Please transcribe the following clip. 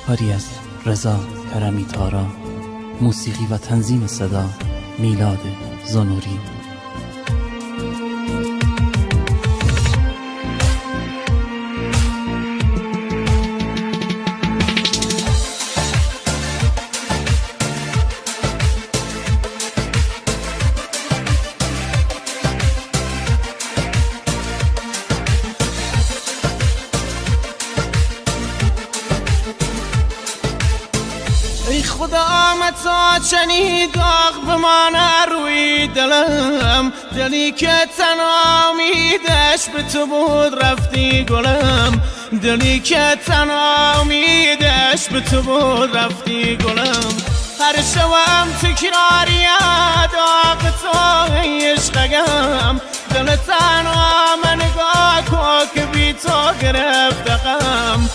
کاری از رضا کرمی تارا، موسیقی و تنظیم صدا میلاد زنوری. ای خدا متا چنین داغ بمانه روی دلم، دلی که تنها امیدش به تو بود رفتی گلم، دلی که تنها امیدش به تو بود رفتی گلم. هر شبم تکراری داغ تو عشقم، دل تنها من نگاه که بی تو گرفت غم.